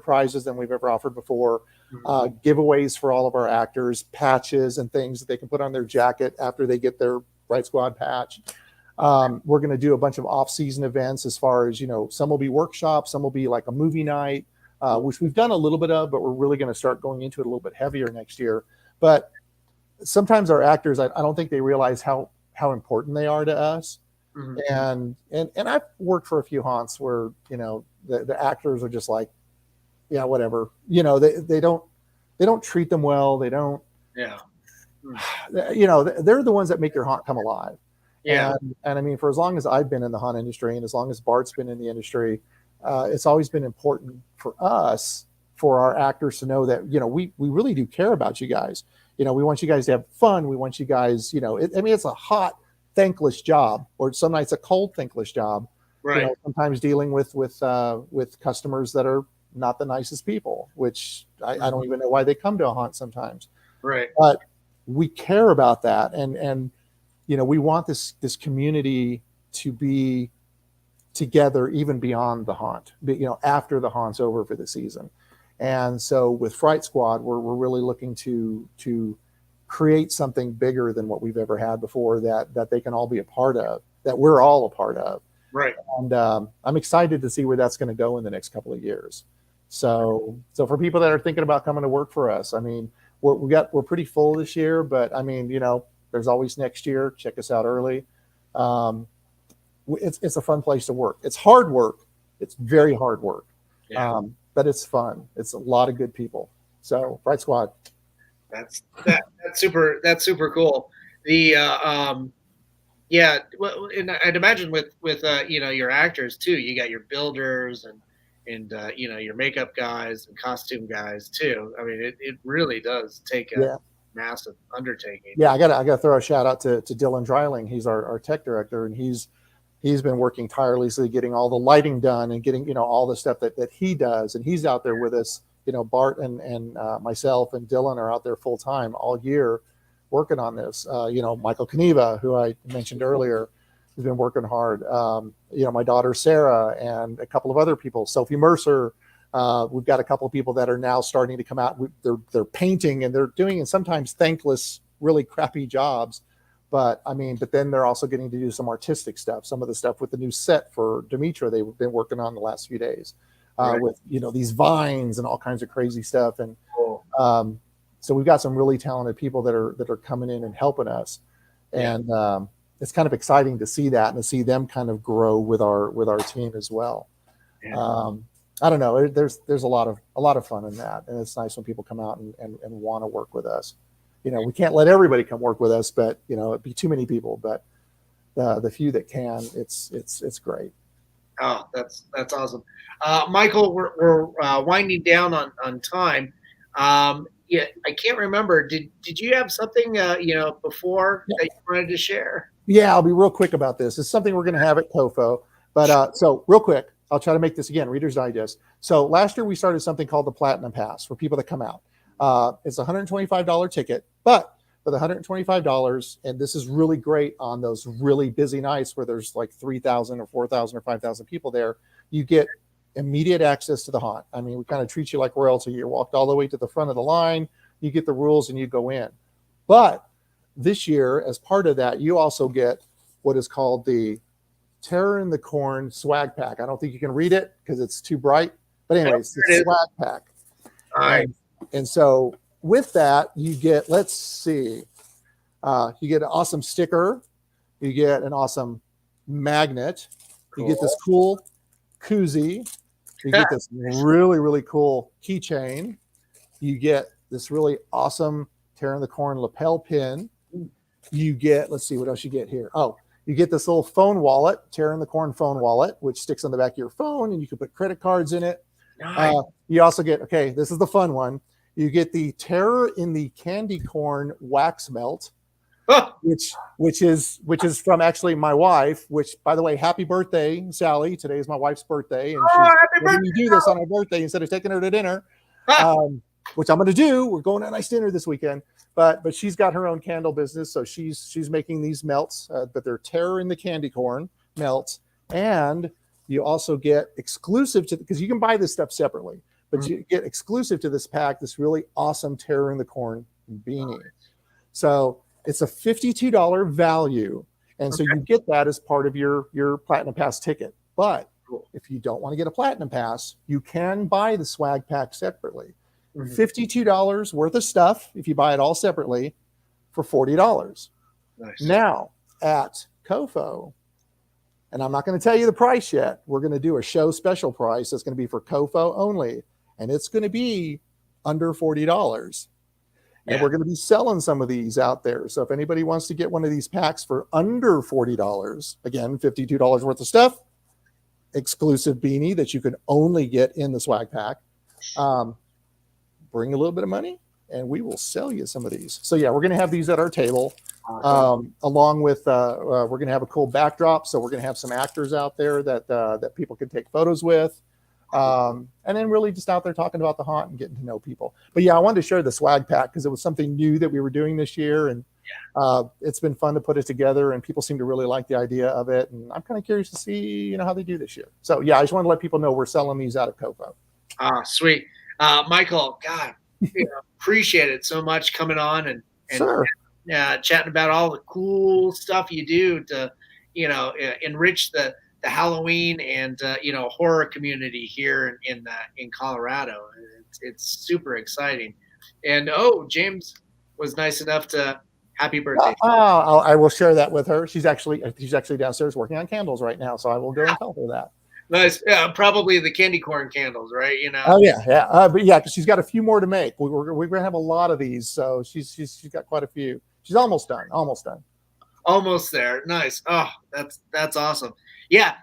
prizes than we've ever offered before, giveaways for all of our actors, patches and things that they can put on their jacket after they get their Fright Squad patch. We're going to do a bunch of off-season events as far as, you know, some will be workshops, some will be like a movie night, which we've done a little bit of, but we're really going to start going into it a little bit heavier next year. But sometimes our actors, I don't think they realize how important they are to us. And I've worked for a few haunts where, you know, the actors are just like, yeah, whatever, you know, they don't treat them well. They don't, you know, they're the ones that make your haunt come alive. And I mean, for as long as I've been in the haunt industry and as long as Bart's been in the industry, it's always been important for us, for our actors to know that, you know, we really do care about you guys. You know, we want you guys to have fun. We want you guys, you know, I mean, it's a hot, thankless job, or some nights a cold, thankless job. Right. You know, sometimes dealing with customers that are not the nicest people, which I don't even know why they come to a haunt sometimes. Right. But we care about that, and you know, we want this community to be together even beyond the haunt, you know, after the haunt's over for the season. And so with Fright Squad, we're really looking to create something bigger than what we've ever had before, that they can all be a part of, that we're all a part of. Right. And I'm excited to see where that's going to go in the next couple of years. So for people that are thinking about coming to work for us, I mean, we're pretty full this year, but I mean, you know, there's always next year. Check us out early. It's a fun place to work. It's hard work. It's very hard work. Yeah. But it's fun. It's a lot of good people. So Fright Squad. That's super cool. The yeah, well, and I'd imagine with you know, your actors too. You got your builders and you know, your makeup guys and costume guys too. I mean, it really does take a massive undertaking. Yeah, I gotta throw a shout out to Dylan Dreiling. He's our tech director, and he's been working tirelessly getting all the lighting done and getting, you know, all the stuff that he does, and he's out there with us. You know, Bart and myself and Dylan are out there full time all year working on this. You know, Michael Kneva, who I mentioned earlier, has been working hard. You know, my daughter Sarah and a couple of other people, Sophie Mercer. We've got a couple of people that are now starting to come out. They're painting and they're doing sometimes thankless, really crappy jobs. But I mean, but then they're also getting to do some artistic stuff. Some of the stuff with the new set for Demetra they've been working on the last few days, with, you know, these vines and all kinds of crazy stuff. And so we've got some really talented people that are coming in and helping us, and it's kind of exciting to see that and to see them kind of grow with our team as well. I don't know. There's a lot of fun in that, and it's nice when people come out and want to work with us. You know, we can't let everybody come work with us, but you know, it'd be too many people. But the few that can, it's great. Oh, that's awesome, Michael. We're winding down on time. Yeah, I can't remember. Did you have something you know, before that you wanted to share? Yeah, I'll be real quick about this. It's something we're going to have at COFOH, but so real quick, I'll try to make this again, Reader's Digest. So last year we started something called the Platinum Pass for people that come out. It's a $125 ticket, but for the $125, and this is really great on those really busy nights where there's like 3,000 or 4,000 or 5,000 people there, you get immediate access to the haunt. I mean, we kind of treat you like royalty. You're walked all the way to the front of the line, you get the rules and you go in. But this year, as part of that, you also get what is called the Terror in the Corn swag pack. I don't think you can read it because it's too bright. But anyways, the swag pack. All right. And so with that, you get, let's see, you get an awesome sticker. You get an awesome magnet. You get this cool koozie. You get this really, really cool keychain. You get this really awesome Terror in the Corn lapel pin. You get, let's see what else you get here. Oh, You get this little phone wallet, Terror in the Corn phone wallet, which sticks on the back of your phone, and you can put credit cards in it. Nice. You also get, okay, this is the fun one. You get the Terror in the Candy Corn wax melt, which is from actually my wife. Which, by the way, happy birthday, Sally! Today is my wife's birthday, and happy birthday! We do this on her birthday instead of taking her to dinner, which I'm going to do. We're going to a nice dinner this weekend. But she's got her own candle business, so she's making these melts. But they're Terror in the Candy Corn melts, and you also get exclusive to, because you can buy this stuff separately, but you get exclusive to this pack this really awesome Terror in the Corn beanie. So it's a $52 value, and so you get that as part of your Platinum Pass ticket. But if you don't want to get a Platinum Pass, you can buy the swag pack separately. $52 worth of stuff if you buy it all separately for $40. Nice. Now at COFOH, and I'm not going to tell you the price yet. We're going to do a show special price that's going to be for COFOH only, and it's going to be under $40. And we're going to be selling some of these out there. So if anybody wants to get one of these packs for under $40, again, $52 worth of stuff, exclusive beanie that you can only get in the swag pack. Bring a little bit of money and we will sell you some of these. So yeah, we're going to have these at our table, along with we're going to have a cool backdrop. So we're going to have some actors out there that people can take photos with, and then really just out there talking about the haunt and getting to know people. But yeah, I wanted to share the swag pack because it was something new that we were doing this year, and it's been fun to put it together, and people seem to really like the idea of it. And I'm kind of curious to see how they do this year. So yeah, I just want to let people know we're selling these out of COFOH. Sweet. Michael, God, appreciate it so much coming on and sure. Chatting about all the cool stuff you do to, enrich the Halloween and, horror community here in Colorado. It's super exciting. And, James was nice enough to happy birthday. I will share that with her. She's actually downstairs working on candles right now. So I will go and tell her that. Nice. Yeah, probably the candy corn candles, right? Oh yeah. But yeah, because she's got a few more to make. We're gonna have a lot of these, so she's got quite a few. She's almost done. Almost there. Nice. Oh, that's awesome. Yeah.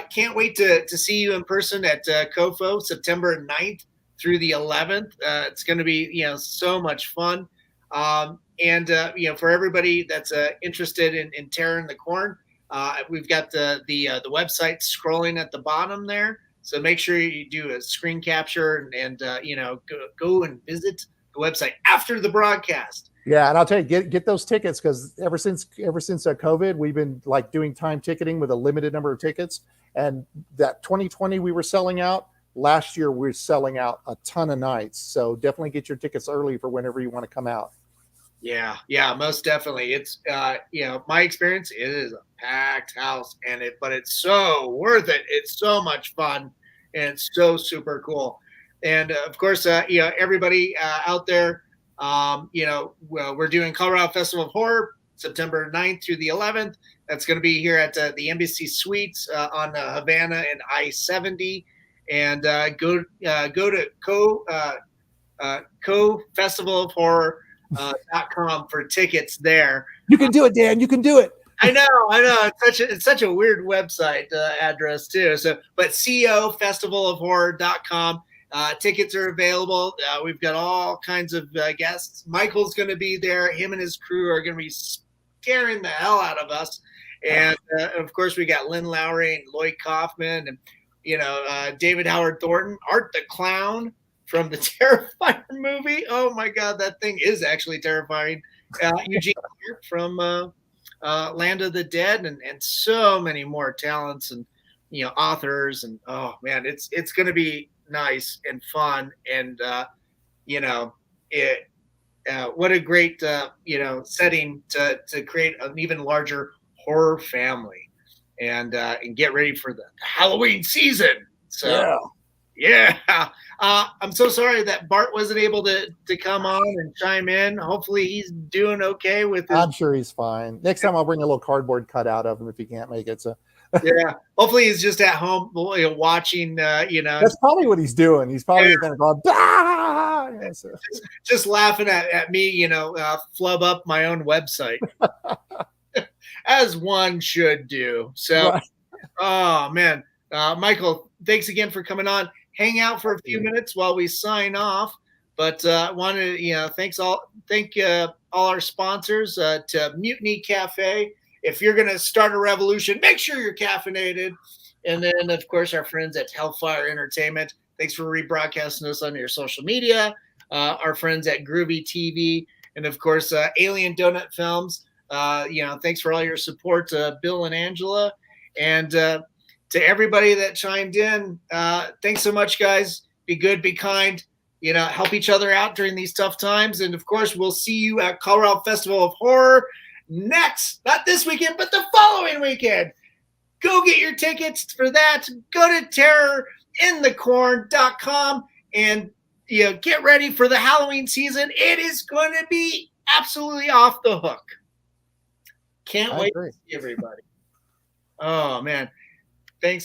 Can't wait to see you in person at COFOH September 9th through the 11th. It's going to be so much fun. And for everybody that's interested in Terror in the Corn. We've got the website scrolling at the bottom there. So make sure you do a screen capture and go and visit the website after the broadcast. Yeah, and I'll tell you, get those tickets, because ever since COVID, we've been like doing time ticketing with a limited number of tickets. And that 2020 we were selling out. Last year we were selling out a ton of nights. So definitely get your tickets early for whenever you want to come out. Yeah, most definitely. It's my experience, it is a packed house, but it's so worth it. It's so much fun, and it's so super cool. And of course, everybody out there, we're doing Colorado Festival of Horror September 9th through the 11th. That's going to be here at the Embassy Suites on Havana and I-70. And go to COFestival of Horror. .com for tickets there. You can do it, Dan. You can do it. I know. It's such a weird website address too. So, but COFestivalofhorror.com. Tickets are available. We've got all kinds of guests. Michael's going to be there. Him and his crew are going to be scaring the hell out of us. And of course, we got Lynn Lowry and Lloyd Kaufman and David Howard Thornton, Art the Clown from the Terrifier movie. Oh my God, that thing is actually terrifying. Eugene from Land of the Dead, and so many more talents and authors, and oh man, it's going to be nice and fun, and what a great setting to create an even larger horror family, and get ready for the Halloween season. So yeah. I'm so sorry that Bart wasn't able to come on and chime in. Hopefully he's doing okay with it. I'm sure he's fine. Next time I'll bring a little cardboard cutout of him if he can't make it. So yeah, hopefully he's just at home watching. That's probably what he's doing. He's probably going to go bah! just laughing at me. Flub up my own website. as one should do. So, Right. oh man, Michael, thanks again for coming on. Hang out for a few minutes while we sign off. But I want to, thank all our sponsors, to Mutiny Cafe. If you're going to start a revolution, make sure you're caffeinated. And then, of course, our friends at Hellfire Entertainment. Thanks for rebroadcasting us on your social media. Our friends at Groovy TV, and of course, Alien Donut Films. Thanks for all your support, Bill and Angela, and to everybody that chimed in. Thanks so much, guys. Be good, be kind. Help each other out during these tough times. And of course, we'll see you at Colorado Festival of Horror not this weekend, but the following weekend. Go get your tickets for that. Go to terrorinthecorn.com and get ready for the Halloween season. It is going to be absolutely off the hook. Can't wait to see everybody. Oh, man. Thanks.